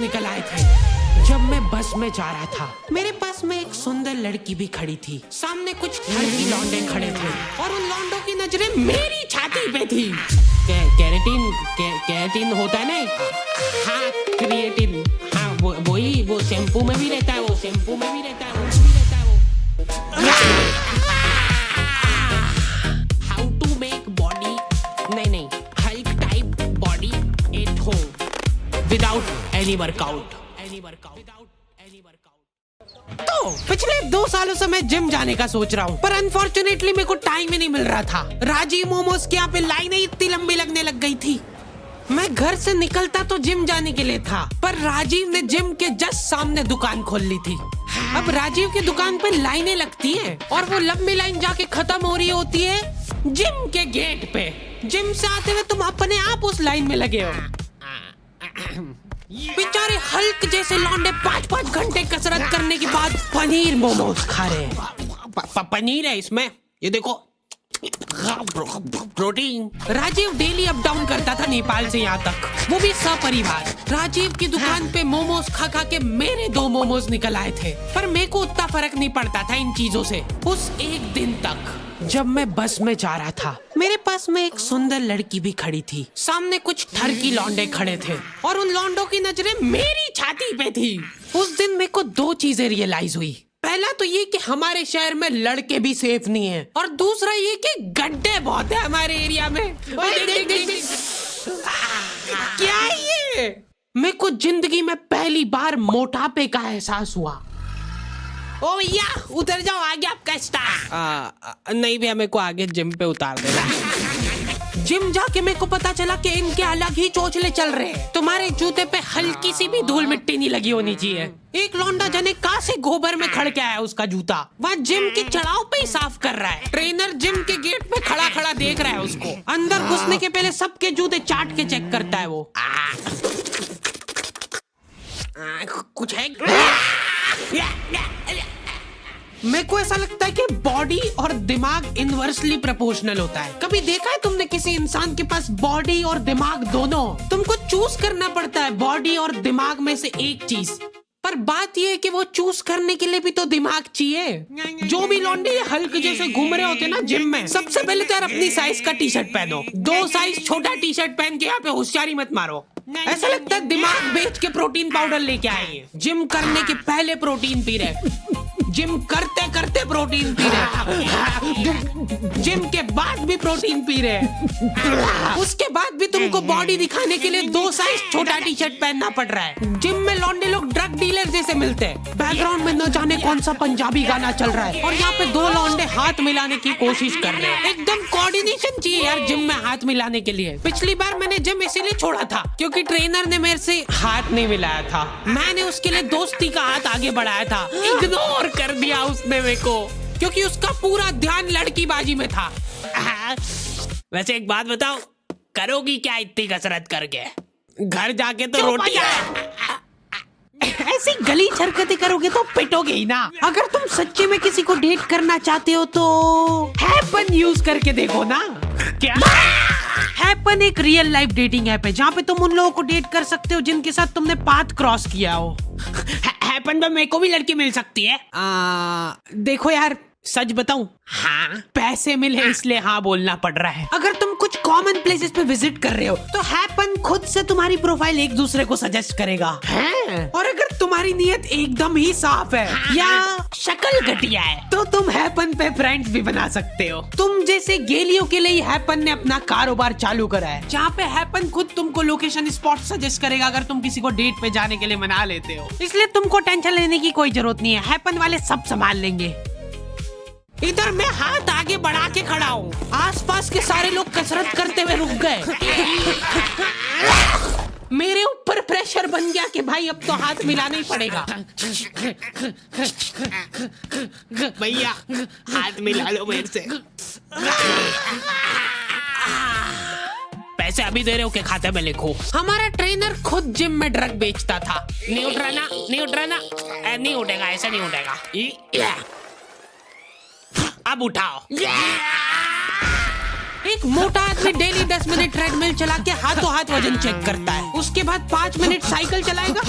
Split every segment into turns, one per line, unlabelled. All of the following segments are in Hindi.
निकल आए थे जब मैं बस में जा रहा था। मेरे पास में एक सुंदर लड़की भी खड़ी थी। सामने कुछ लड़की लौंडे खड़े थे और उन लौंडों की नजरें मेरी छाती पे थी। कैरेटीन होता है ना? हाँ, क्रिएटिन। हाँ, वही वो शैम्पू में भी रहता है, वो शैम्पू में भी रहता है, वो भी रहता है वो। हाउ टू मेक बॉडी, नहीं, Hulk type body at home without any workout. तो पिछले 2 सालों से मैं जिम जाने का सोच रहा हूँ, पर अनफॉर्चुनेटली मेरे को टाइम ही नहीं मिल रहा था। राजीव मोमोज के यहाँ पे लाइनें इतनी लंबी लगने लग गई थी। मैं घर से निकलता तो जिम जाने के लिए था, पर राजीव ने जिम के जस्ट सामने दुकान खोल ली थी। अब राजीव की दुकान पे लाइनें लगती हैं और वो लंबी लाइन जाके खत्म हो रही होती है जिम के गेट पे। जिम से आते हुए तुम अपने आप उस लाइन में लगे हो। बेचारे हल्क जैसे लौंडे 5-5 घंटे कसरत करने के बाद पनीर मोमोज खा रहे हैं। पनीर है इसमें, ये देखो, protein. Rajiv daily up down करता था नेपाल से यहाँ तक, वो भी सपरिवार। राजीव की दुकान पे मोमोज खा खा के मेरे 2 मोमोज निकल आए थे, पर मेरे को उतना फर्क नहीं पड़ता था इन चीजों से। उस एक दिन तक जब मैं बस में जा रहा था, मेरे पास में एक सुंदर लड़की भी खड़ी थी। सामने कुछ ठरकी लौंडे खड़े थे और उन लौंडों की नजरें मेरी छाती पे थी। उस दिन मेरे को 2 चीजें रियलाइज हुई। पहला तो ये कि हमारे शहर में लड़के भी सेफ नहीं है, और दूसरा ये कि गड्ढे बहुत है हमारे एरिया में। क्या है ये? मेरे को जिंदगी में पहली बार मोटापे का एहसास हुआ। ओ भैया उतर जाओ, आगे आपका स्टार। नहीं भैया, मेरे को आगे जिम पे उतार देना। जिम जाके मेरे को पता चला कि इनके अलग ही चोचले चल रहे हैं। तुम्हारे जूते पे हल्की सी भी धूल मिट्टी नहीं लगी होनी चाहिए। एक लौंडा जने कहाँ से गोबर में खड़ के आया उसका जूता, वह जिम की चढ़ाव पे ही साफ कर रहा है। ट्रेनर जिम के गेट पे खड़ा खड़ा देख रहा है उसको। अंदर घुसने के पहले सबके जूते चाट के चेक करता है वो। कुछ है? मेरे को ऐसा लगता है कि बॉडी और दिमाग इनवर्सली प्रोपोर्शनल होता है। कभी देखा है तुमने किसी इंसान के पास बॉडी और दिमाग दोनों? तुमको चूज करना पड़ता है बॉडी और दिमाग में से एक चीज, पर बात यह है कि वो चूज करने के लिए भी तो दिमाग चाहिए। जो भी लौंडे हल्क जैसे घूम रहे होते ना जिम में, सबसे पहले तो यार अपनी साइज का टी शर्ट पहनो। 2 साइज छोटा टी शर्ट पहन के यहाँ पे होशियारी मत मारो। ऐसा लगता है दिमाग बेच के प्रोटीन पाउडर लेके आए हैं। जिम करने के पहले प्रोटीन पी रहे, जिम करते करते प्रोटीन पी रहे, जिम के बाद भी प्रोटीन पी रहे, उसके बाद भी तुमको बॉडी दिखाने के लिए 2 साइज छोटा टी शर्ट पहनना पड़ रहा है। जिम में लौंडे लोग ड्रग डीलर जैसे मिलते हैं। बैकग्राउंड में न जाने कौन सा पंजाबी गाना चल रहा है और यहाँ पे 2 लौंडे हाथ मिलाने की कोशिश कर रहे हैं। एकदम कोऑर्डिनेशन चाहिए यार जिम में हाथ मिलाने के लिए। पिछली बार मैंने जिम इसीलिए छोड़ा था क्योंकि ट्रेनर ने मेरे से हाथ नहीं मिलाया था। मैंने उसके लिए दोस्ती का हाथ आगे बढ़ाया था, इग्नोर कर दिया उसने मेरे को, क्योंकि उसका पूरा ध्यान लड़कीबाजी में था। वैसे एक बात बताओ, करोगी क्या इतनी कसरत करके? घर जाके तो रोटी ऐसी गली हरकतें करोगे तो पिटोगे ही ना। अगर तुम सच्चे में किसी को डेट करना चाहते हो तो हैपन यूज करके देखो ना। क्या? हैपन एक रियल लाइफ डेटिंग ऐप है जहाँ पे तुम उन लोगों को डेट कर सकते हो जिनके साथ तुमने पाथ क्रॉस किया हो। हैपन पे मेरे को भी लड़की मिल सकती है? देखो यार, सच बताऊं, हाँ पैसे मिले इसलिए हाँ बोलना पड़ रहा है। अगर तुम कुछ कॉमन प्लेसेस पे विजिट कर रहे हो तो हैपन खुद से तुम्हारी प्रोफाइल एक दूसरे को सजेस्ट करेगा। और अगर तुम्हारी नीयत एकदम ही साफ है या शक्ल घटिया है तो तुम हैपन पे फ्रेंड्स भी बना सकते हो। तुम जैसे गेलियों के लिए हैपन ने अपना कारोबार चालू करा है, जहाँ पे हैपन खुद तुमको लोकेशन स्पॉट सजेस्ट करेगा अगर तुम किसी को डेट पे जाने के लिए मना लेते हो। इसलिए तुमको टेंशन लेने की कोई जरूरत नहीं है, हैपन वाले सब संभाल लेंगे। इधर मैं हाथ आगे बढ़ा के खड़ा हूँ, आसपास के सारे लोग कसरत करते हुए रुक गए। मेरे ऊपर प्रेशर बन गया कि भाई अब तो हाथ मिलाना ही पड़ेगा। भैया हाथ मिला लो मेरे से। पैसे अभी दे रहे हो के खाते में लिखो। हमारा ट्रेनर खुद जिम में ड्रग बेचता था। नहीं उठ रहा ना, नहीं उठ रहा ना, नहीं उठेगा, ऐसा नहीं उठेगा। अब उठाओ। एक एक मोटा आदमी डेली 10 मिनट ट्रेडमिल चला के हाथों हाथ वजन चेक करता है, उसके बाद 5 मिनट साइकिल चलाएगा,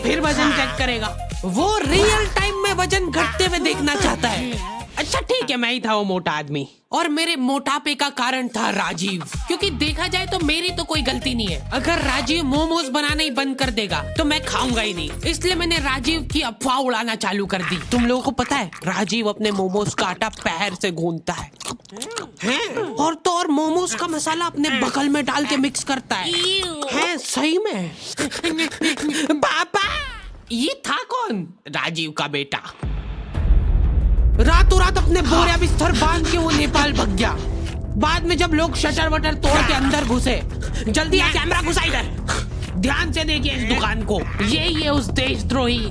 फिर वजन चेक करेगा। वो रियल टाइम में वजन घटते हुए देखना चाहता है। अच्छा ठीक है, मैं ही था वो मोटा आदमी, और मेरे मोटापे का कारण था राजीव। क्योंकि देखा जाए तो मेरी तो कोई गलती नहीं है। अगर राजीव मोमोज बनाना ही बंद कर देगा तो मैं खाऊंगा ही नहीं, इसलिए मैंने राजीव की अफवाह उड़ाना चालू कर दी। तुम लोगों को पता है राजीव अपने मोमोज का आटा पैर से गूंथता है और तो और मोमोज का मसाला अपने बगल में डाल के मिक्स करता है सही में। पापा, ये था कौन? राजीव का बेटा। रातों रात अपने बोरिया बिस्तर बांध के वो नेपाल भाग गया। बाद में जब लोग शटर वटर तोड़ के अंदर घुसे, जल्दी आ कैमरा घुसा इधर, ध्यान से देखिए इस दुकान को, ये उस देशद्रोही।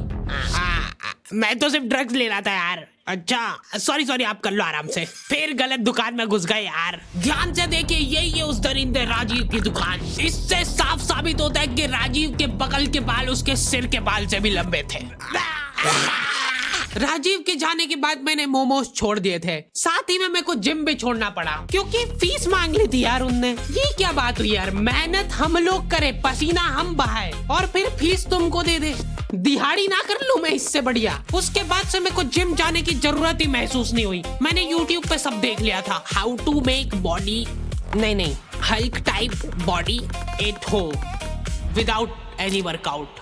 मैं तो सिर्फ ड्रग्स ले रहा था यार। अच्छा सॉरी आप कर लो आराम से। फिर गलत दुकान में घुस गए यार। ध्यान से देखिए, ये उस दरिंदे राजीव की दुकान। इससे साफ साबित होता है कि राजीव के बगल के बाल उसके सिर के बाल से भी लंबे थे। राजीव के जाने के बाद मैंने मोमोज छोड़ दिए थे, साथ ही में मेरे को जिम भी छोड़ना पड़ा क्योंकि फीस मांग ली थी यार उनने। ये क्या बात हुई यार, मेहनत हम लोग करे, पसीना हम बहाए और फिर फीस तुमको दे दे। दिहाड़ी ना कर लूं मैं इससे बढ़िया। उसके बाद से मेरे को जिम जाने की जरूरत ही महसूस नहीं हुई। मैंने यूट्यूब पे सब देख लिया था, हाउ टू मेक बॉडी नहीं Hulk type body at home without any workout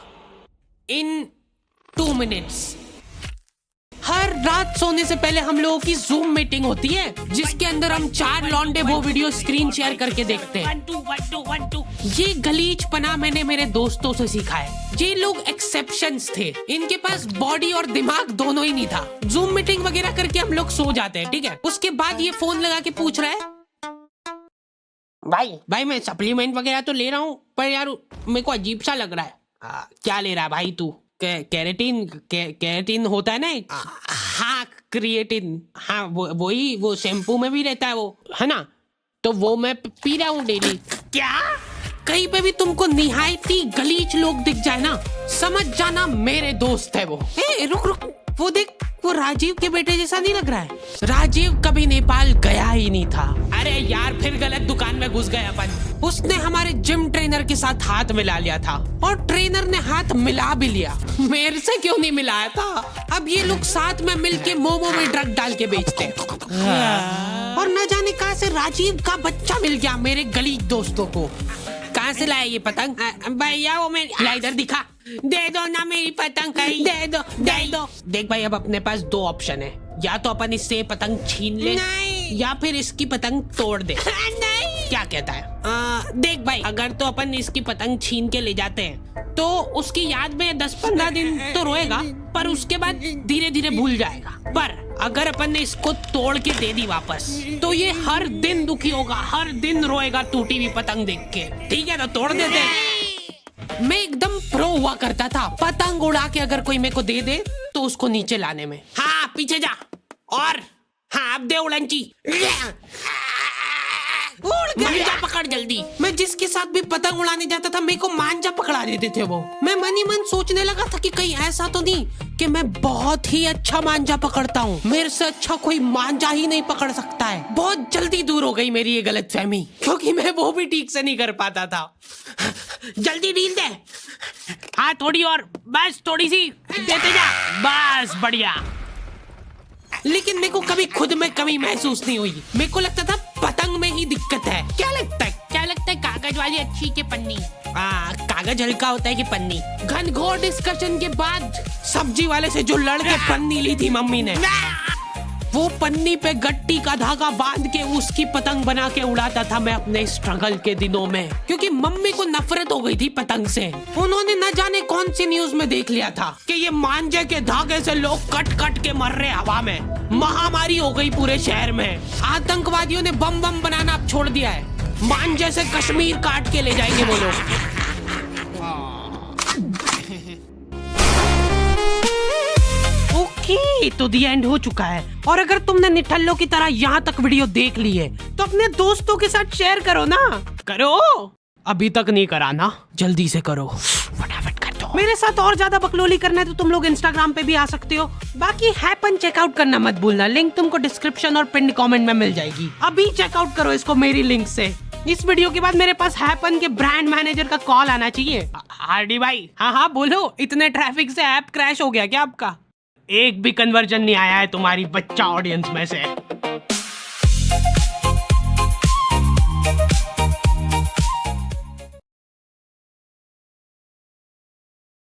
in 2 minutes. हर रात सोने से पहले हम लोगों की जूम मीटिंग होती है, जिसके अंदर हम 4 लौंडे वो वीडियो स्क्रीन शेयर करके देखते हैं। 1 2 ये गलीचपना मैंने मेरे दोस्तों से सीखा है। ये लोग एक्सेप्शंस थे, इनके पास बॉडी और दिमाग दोनों ही नहीं था। जूम मीटिंग वगैरह करके हम लोग सो जाते हैं, ठीक है। उसके बाद ये फोन लगा के पूछ रहा है, भाई मैं सप्लीमेंट वगैरह तो ले रहा हूँ, पर यार मेरे को अजीब सा लग रहा है। क्या ले रहा है भाई तू? कैरेटीन होता है ना। हाँ क्रिएटिन, हाँ वही वो शैम्पू में भी रहता है वो, है ना, तो वो मैं पी रहा हूँ डेली। क्या? कहीं पे भी तुमको निहायती गलीच लोग दिख जाए ना, समझ जाना मेरे दोस्त है वो। रुक, वो देख, वो राजीव के बेटे जैसा नहीं लग रहा है? राजीव कभी नेपाल गया ही नहीं था। अरे यार फिर गलत दुकान में घुस गए अपन। उसने हमारे जिम ट्रेनर के साथ हाथ मिला लिया था और ट्रेनर ने हाथ मिला भी लिया। मेरे से क्यों नहीं मिलाया था? अब ये लोग साथ में मिलके मोमो में ड्रग डाल के बेचते हैं। और न जाने कहां से राजीव का बच्चा मिल गया मेरे गलीज दोस्तों को। कहां से लाया ये पतंग? भैया वो मेरी, ला इधर दिखा, दे दो ना मेरी पतंग, दे दो। देख भाई, अब अपने पास 2 ऑप्शन है, या तो अपन इससे पतंग छीन ले या फिर इसकी पतंग तोड़ दे। नहीं। क्या कहता है? देख भाई, अगर तो अपन इसकी पतंग छीन के ले जाते हैं तो उसकी याद में 10-15 दिन तो रोएगा, पर उसके बाद धीरे धीरे भूल जाएगा। पर अगर अपन ने इसको तोड़ के दे दी वापस, तो ये हर दिन दुखी होगा, हर दिन रोएगा टूटी हुई पतंग देख के। ठीक है, तो तोड़ देते हैं। मैं एकदम प्रो हुआ करता था पतंग उड़ा के, अगर कोई मेरे को दे दे तो उसको नीचे लाने में। हाँ पीछे जा, और हाँ अब दे उड़ंची, मांझा पकड़ जल्दी। मैं जिसके साथ भी पतंग उड़ाने जाता था मेरे को मांझा पकड़ा देते थे वो। मैं मन ही मन सोचने लगा था कि कहीं ऐसा तो नहीं कि मैं बहुत ही अच्छा मांझा पकड़ता हूँ, मेरे से अच्छा कोई मांझा ही नहीं पकड़ सकता है। बहुत जल्दी दूर हो गई मेरी ये गलतफहमी, क्योंकि मैं वो भी ठीक से नहीं कर पाता था। जल्दी ढील दे। हाँ थोड़ी और, बस थोड़ी सी देते जा, बस बढ़िया। लेकिन मेरे को कभी खुद में कमी महसूस नहीं हुई। मेरे को लगता था पतंग में ही दिक्कत है। क्या लगता है कागज वाली अच्छी के पन्नी? कागज हल्का होता है कि पन्नी? घनघोर डिस्कशन के बाद सब्जी वाले से जो लड़ के पन्नी ली थी मम्मी ने, वो पन्नी पे गट्टी का धागा बांध के उसकी पतंग बना के उड़ाता था मैं अपने स्ट्रगल के दिनों में, क्योंकि मम्मी को नफरत हो गई थी पतंग से। उन्होंने न जाने कौन सी न्यूज में देख लिया था कि ये मांझे के धागे से लोग कट कट के मर रहे हवा में। महामारी हो गई पूरे शहर में। आतंकवादियों ने बम बनाना अब छोड़ दिया है। मांझे से कश्मीर काट के ले जाएंगे वो लोग। तो दी एंड हो चुका है, और अगर तुमने निठल्लों की तरह यहाँ तक वीडियो देख ली है तो अपने दोस्तों के साथ शेयर करो ना। करो, अभी तक नहीं करा ना, जल्दी से करो, फटाफट कर दो। मेरे साथ और ज्यादा बकलोली करना है तो तुम लोग इंस्टाग्राम पे भी आ सकते हो। बाकी हैपन चेकआउट करना मत भूलना, लिंक तुमको डिस्क्रिप्शन और पिन कमेंट में मिल जाएगी। अभी चेकआउट करो इसको मेरी लिंक से। इस वीडियो के बाद मेरे पास हैपन के ब्रांड मैनेजर का कॉल आना चाहिए। हार्डी भाई, हाँ बोलो, इतने ट्रैफिक से ऐप क्रैश हो गया क्या आपका? एक भी कन्वर्जन नहीं आया है तुम्हारी बच्चा ऑडियंस में से।